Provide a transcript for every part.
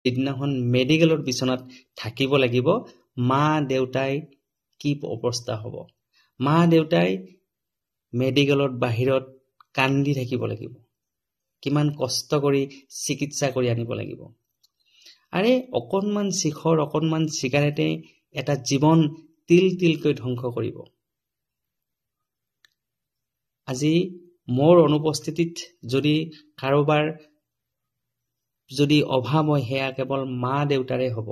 যিদিনাখন মেডিকেলত বিচনাত থাকিব লাগিব মা দেউতাই কি অৱস্থা হ'ব মা দেউতাই মেডিকেলত বাহিৰত কান্দি থাকিব লাগিব কিমান কষ্ট কৰি চিকিৎসা কৰি আনিব লাগিব আৰে অকনমান শিখৰ অকনমান সিগাৰেটে এটা জীৱন তিল তিলকৈ ধ্বংস কৰিব আজি মোৰ অনুপস্থিতিত যদি কাৰোবাৰ যদি অভাৱ হয় হেয়া কেৱল মা দেউতাৰে হ'ব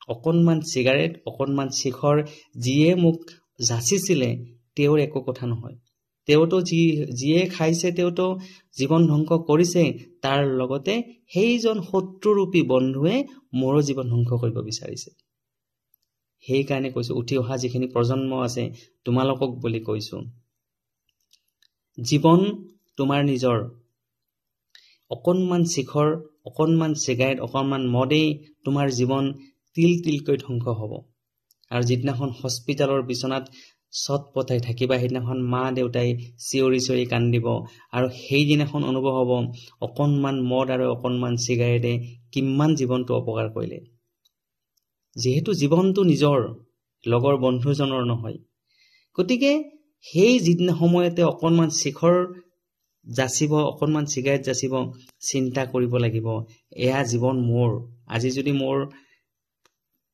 অকনমান সিগাৰেট অকনমান শিখৰ যিয়ে মোক যাচিছিলে তেওঁৰ একো কথা নহয় তেওঁতো যিয়ে খাইছে তেওঁতো জীৱন ধ্বংস কৰিছে তাৰ লগতে সেইজন শত্ৰুৰূপী বন্ধুৱে মোৰ জীৱন ধ্বংস কৰিব বিচাৰিছে সেই কাৰণে কৈছো উঠি অহা যিখিনি প্ৰজন্ম আছে তোমালোকক বুলি কৈছো জীৱন তোমাৰ নিজৰ অকনমান শিখৰ অকনমান সিগাৰেট অকনমান মদেই তোমাৰ জীৱন তিল তিলকৈ ধ্বংস হ'ব আৰু যিদিনাখন হস্পিটালৰ বিচনাত সৎ পথাই থাকিবা সেইদিনাখন মা দেউতাই চিঞৰি চিঞৰি কান্দিব আৰু সেইদিনাখন অনুভৱ হ'ব অকনমান মদ আৰু অকনমান সিগাৰেটে কিমান জীৱনটো অপকাৰ কৰিলে যেহেতু জীৱনটো নিজৰ লগৰ বন্ধুজনৰ নহয় গতিকে সেই যিদিনা সময়তে অকনমান শিখৰ যাচিব অকনমান সিগাৰেট যাচিব চিন্তা কৰিব লাগিব এয়া জীৱন মোৰ আজি যদি মোৰ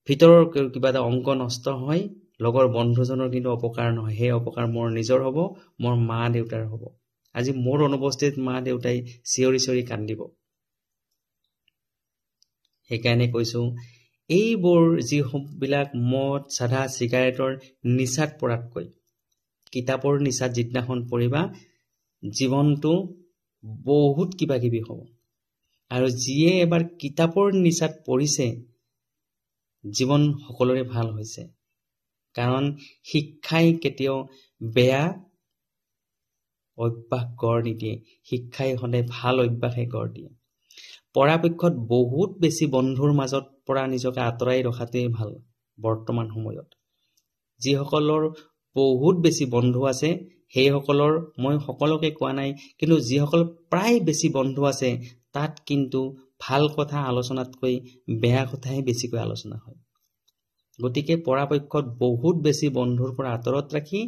ভিতৰৰ কিবা এটা অংগ নষ্ট হয় লগৰ বন্ধুজনৰ কিন্তু অপকাৰ নহয় সেই অপকাৰ মোৰ নিজৰ হ'ব মোৰ মা দেউতাৰ হ'ব আজি মোৰ অনুপস্থিত মা দেউতাই চিঞৰি চিঞৰি কান্দিব সেইকাৰণে কৈছো এইবোৰ যিবিলাক মদ সাধা সিগাৰেটৰ নিচাত পৰাতকৈ কিতাপৰ নিচাত যিদিনাখন পৰিবা জীৱনটো বহুত কিবা কিবি হ'ব আৰু যিয়ে এবাৰ কিতাপৰ নিচাত পৰিছে জীৱন সকলোৰে ভাল হৈছে কাৰণ শিক্ষাই কেতিয়াও বেয়া অভ্যাস গঢ় নিদিয়ে শিক্ষাই সদায় ভাল অভ্যাসে গঢ় দিয়ে পৰাপক্ষত বহুত বেছি বন্ধুৰ মাজত পৰা নিজকে আঁতৰাই ৰখাটোৱেই ভাল বৰ্তমান সময়ত যিসকলৰ বহুত বেছি বন্ধু আছে সেইসকলৰ মই সকলোকে কোৱা নাই কিন্তু যিসকল প্ৰায় বেছি বন্ধু আছে তাত কিন্তু ভাল কথা আলোচনাতকৈ বেয়া কথাহে বেছিকৈ আলোচনা হয় গতিকে পৰাপক্ষত বহুত বেছি বন্ধুৰ পৰা আঁতৰত ৰাখি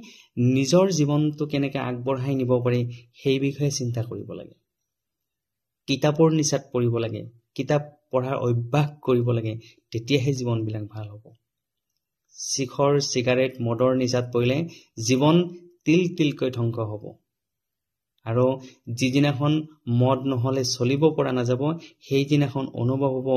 নিজৰ জীৱনটো কেনেকৈ আগবঢ়াই নিব পাৰি সেই বিষয়ে চিন্তা কৰিব লাগে কিতাপৰ নিচাত পৰিব লাগে কিতাপ পঢ়াৰ অভ্যাস কৰিব লাগে তেতিয়াহে জীৱনবিলাক ভাল হ'ব শিখৰ সিগাৰেট মদৰ নিচাত পৰিলে জীৱন তিল তিলকৈ ধ্বংস হ'ব আৰু যিদিনাখন মদ নহলে চলিব পৰা নাযাব সেইদিনাখন অনুভৱ হ'ব